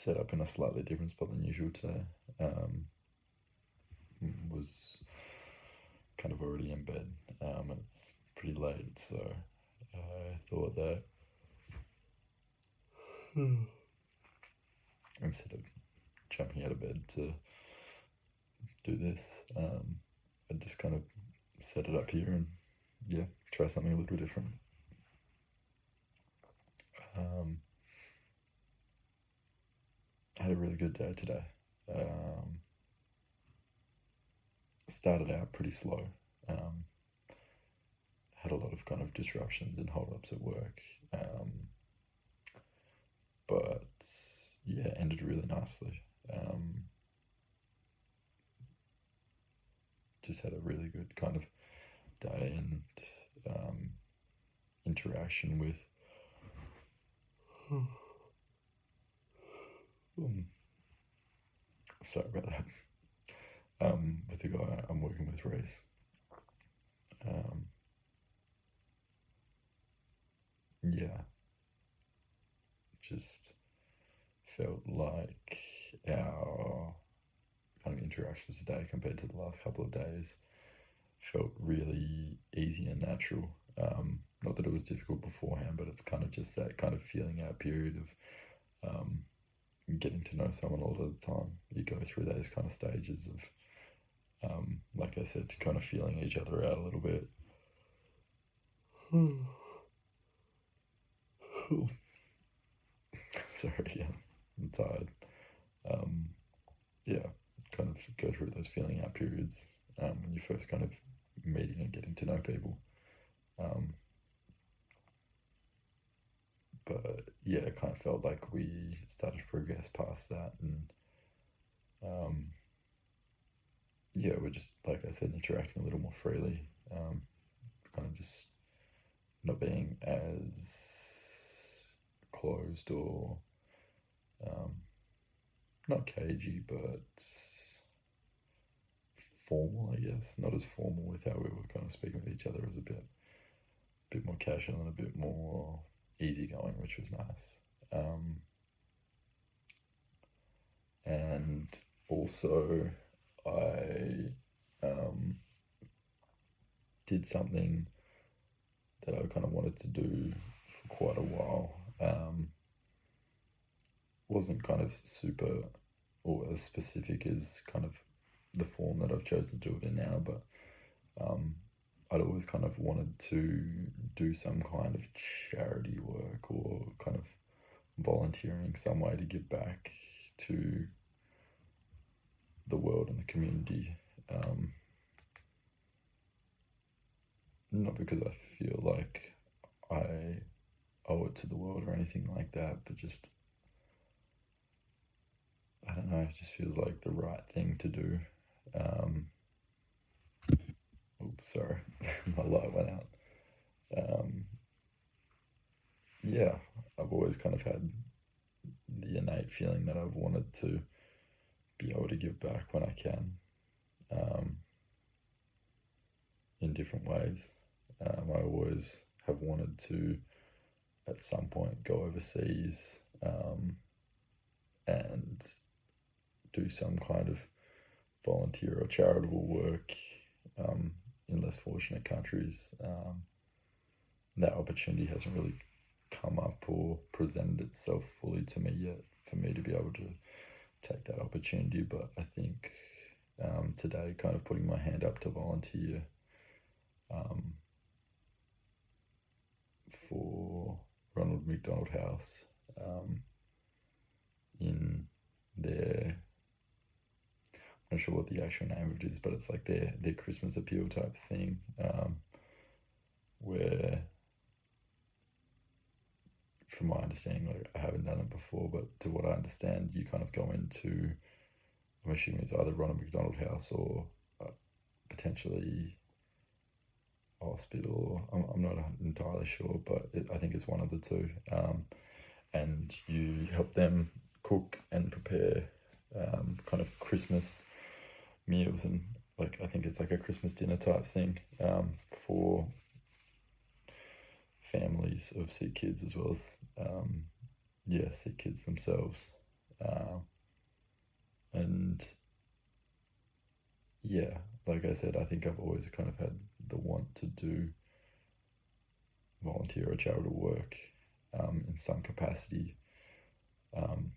set up in a slightly different spot than usual today. Was kind of already in bed, and it's pretty late, so I thought that instead of jumping out of bed to do this, I'd just kind of set it up here and try something a little different. I had a really good day today. Started out pretty slow. Had a lot of kind of disruptions and hold-ups at work. But yeah, ended really nicely. Just had a really good kind of day and interaction with sorry about that. With the guy I'm working with, Reese. Just felt like our kind of interactions today compared to the last couple of days felt really easy and natural. Not that it was difficult beforehand, but it's kind of just that kind of feeling out period of getting to know someone a lot of the time. You go through those kind of stages of, like I said, kind of feeling each other out a little bit. Sorry, I'm tired. Kind of go through those feeling out periods when you're first kind of meeting and getting to know people. But yeah, it kind of felt like we started to progress past that, and we're just, like I said, interacting a little more freely, kind of just not being as closed or not cagey, but formal, I guess. Not as formal with how we were kind of speaking with each other. It was a bit more casual and a bit more easygoing, which was nice. And also, I did something that I kind of wanted to do for quite a while. Wasn't kind of super or as specific as kind of the form that I've chosen to do it in now, but I'd always kind of wanted to do some kind of charity work or kind of volunteering some way to give back to the world and the community. Not because I feel like I owe it to the world or anything like that, but just, I don't know, it just feels like the right thing to do. Oops, sorry, my light went out. I've always kind of had the innate feeling that I've wanted to be able to give back when I can, in different ways. I always have wanted to, at some point, go overseas and do some kind of volunteer or charitable work in less fortunate countries. That opportunity hasn't really come up or presented itself fully to me yet for me to be able to take that opportunity, but I think today kind of putting my hand up to volunteer for Ronald McDonald House in their, I'm not sure what the actual name of it is, but it's like their Christmas appeal type thing, where, from my understanding, like, I haven't done it before, but to what I understand, you kind of go into, I'm assuming it's either Ronald McDonald House or potentially a hospital. I'm not entirely sure, but I think it's one of the two. And you help them cook and prepare kind of Christmas meals, and like, I think it's like a Christmas dinner type thing for families of sick kids, as well as sick kids themselves. And yeah, like I said, I think I've always kind of had the want to do volunteer or charitable work in some capacity. Um,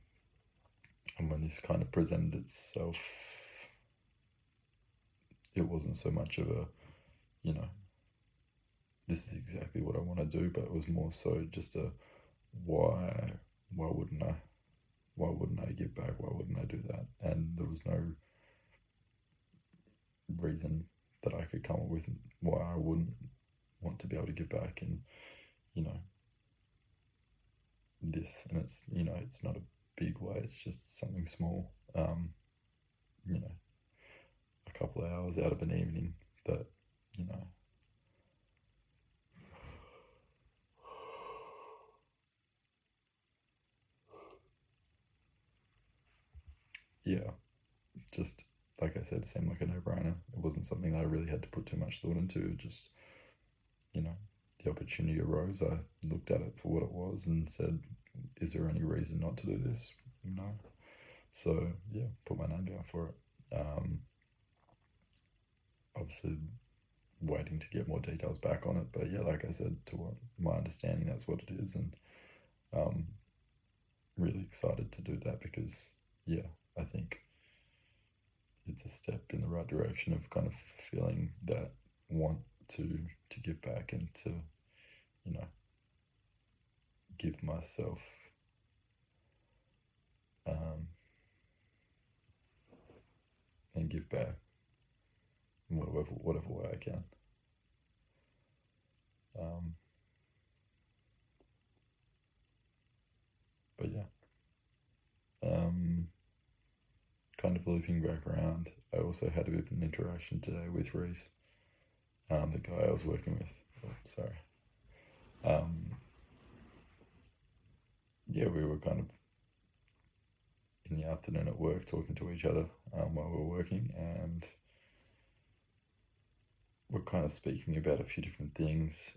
and when this kind of presented itself, it wasn't so much of a, you know, this is exactly what I want to do, but it was more so just a why why wouldn't I? Why wouldn't I give back? Why wouldn't I do that? And there was no reason that I could come up with why I wouldn't want to be able to give back. And you know, and it's, it's not a big way, it's just something small. You know, a couple of hours out of an evening that, you know, yeah, just like I said, it seemed like a no-brainer. It wasn't something that I really had to put too much thought into. Just, you know, the opportunity arose. I looked at it for what it was and said, is there any reason not to do this? No. So yeah, put my name down for it. Obviously waiting to get more details back on it, but yeah, like I said, to what my understanding, that's what it is. And um, really excited to do that because yeah, I think it's a step in the right direction of kind of fulfilling that want to give back and to, you know, give myself um, and give back in whatever way I can. Um, but yeah, kind of looping back around, I also had a bit of an interaction today with Reese, the guy I was working with. Oh, sorry. Yeah, we were kind of in the afternoon at work talking to each other while we were working, and we're kind of speaking about a few different things,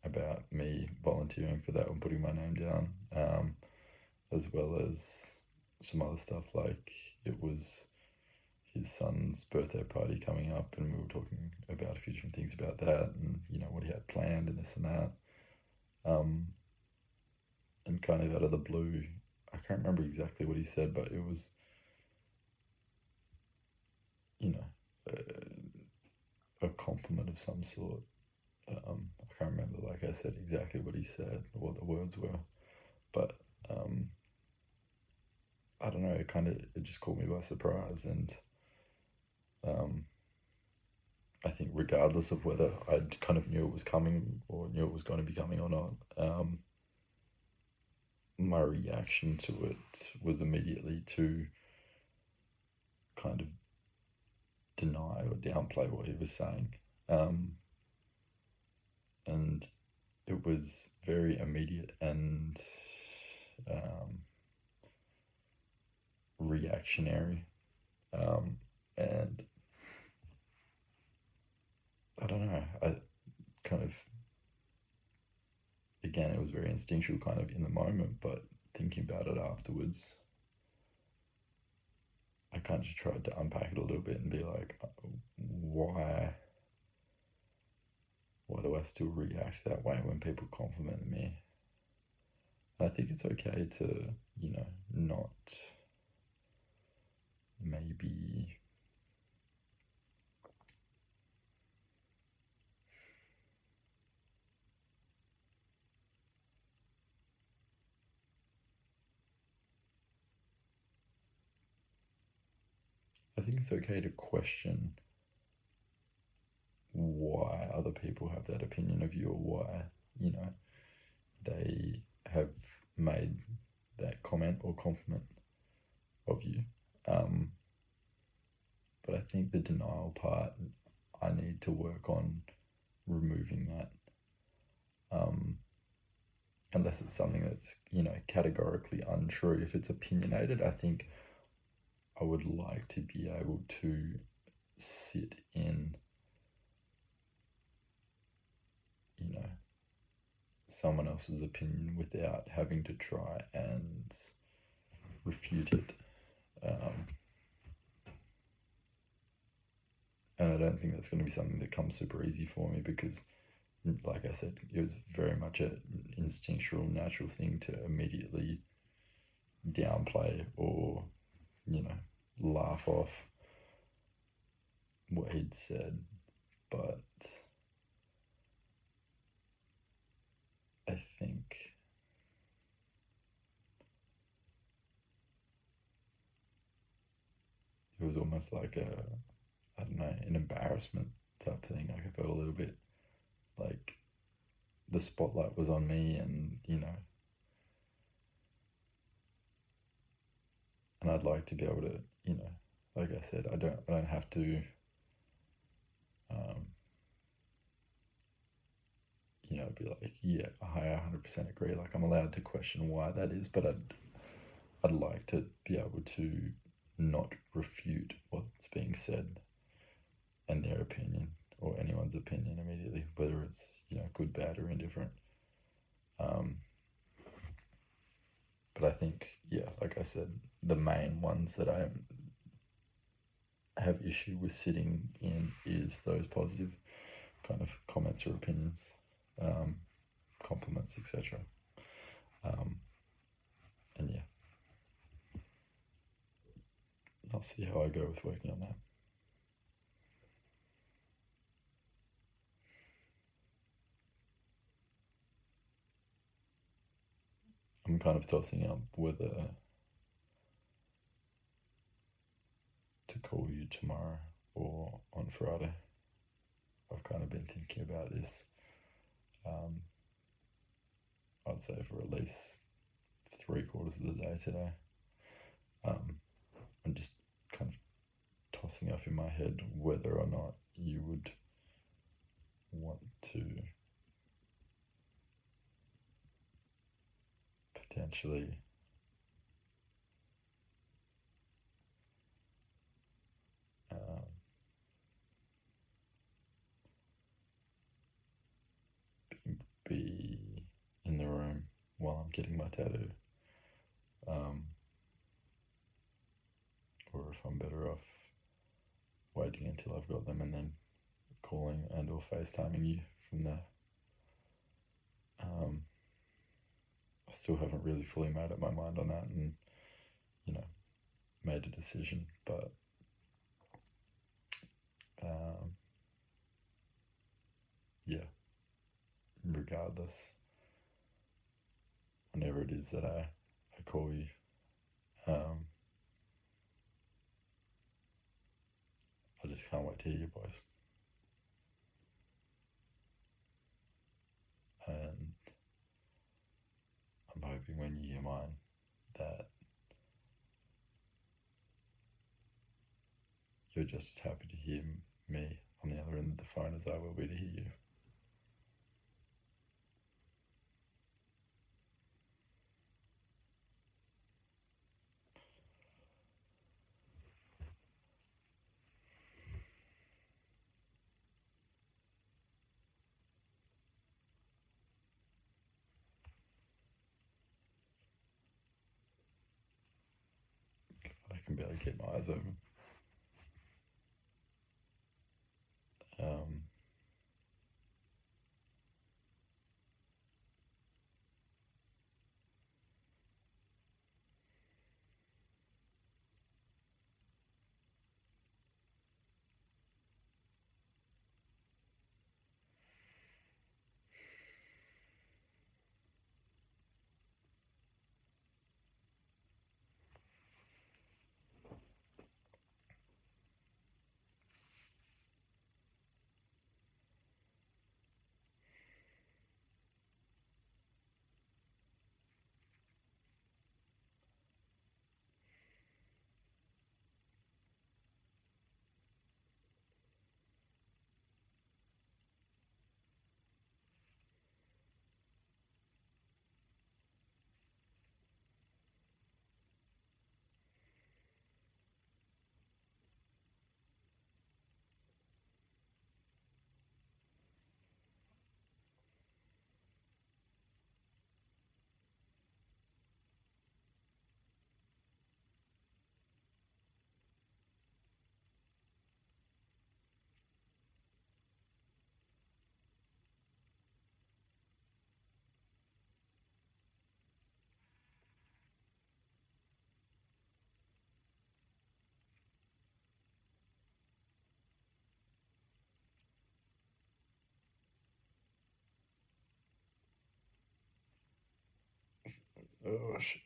about me volunteering for that and putting my name down, as well as some other stuff, like it was his son's birthday party coming up, and we were talking about a few different things about that, and you know what he had planned and this and that. Um, and kind of out of the blue, I can't remember exactly what he said, but it was, you know, a compliment of some sort. I can't remember, like I said, exactly what he said or what the words were, but I don't know. It just caught me by surprise, and um, I think regardless of whether I kind of knew it was coming or knew it was going to be coming or not, my reaction to it was immediately to kind of deny or downplay what he was saying. And it was very immediate and reactionary. And I don't know, I kind of, again, it was very instinctual kind of in the moment, but thinking about it afterwards, I kind of just tried to unpack it a little bit and be like, why do I still react that way when people compliment me? And I think it's okay to, not maybe, I think it's okay to question why other people have that opinion of you, or why, they have made that comment or compliment of you. But I think the denial part, I need to work on removing that. Unless it's something that's, categorically untrue. If it's opinionated, I think I would like to be able to sit in, someone else's opinion without having to try and refute it. And I don't think that's going to be something that comes super easy for me because, like I said, it was very much an instinctual, natural thing to immediately downplay or, laugh off what he'd said. But I think it was almost like I don't know, an embarrassment type thing. Like I felt a little bit like the spotlight was on me, and and I'd like to be able to, like I said, I don't have to, um, be like, yeah, I 100% agree. Like I'm allowed to question why that is, but I'd like to be able to not refute what's being said and their opinion or anyone's opinion immediately, whether it's good, bad, or indifferent. But I think, yeah, like I said, the main ones that I have issue with sitting in is those positive kind of comments or opinions, compliments, etc. And yeah, I'll see how I go with working on that. I'm kind of tossing up whether to call you tomorrow or on Friday. I've kind of been thinking about this, I'd say for at least 3/4 of the day today. I'm just kind of tossing up in my head whether or not you would want to potentially be in the room while I'm getting my tattoo, or if I'm better off waiting until I've got them and then calling and or FaceTiming you from there. I still haven't really fully made up my mind on that and, made a decision, but yeah, regardless, whenever it is that I call you, I just can't wait to hear your voice. And I'm hoping when you hear mine that you're just as happy to hear me on the other end of the phone as I will be to hear you. I can barely keep my eyes open. Oh shit.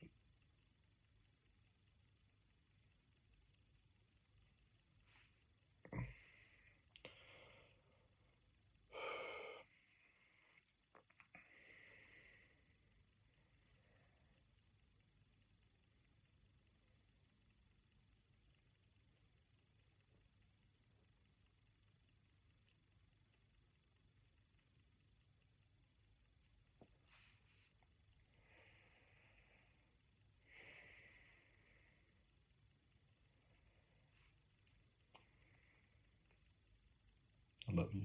I love you.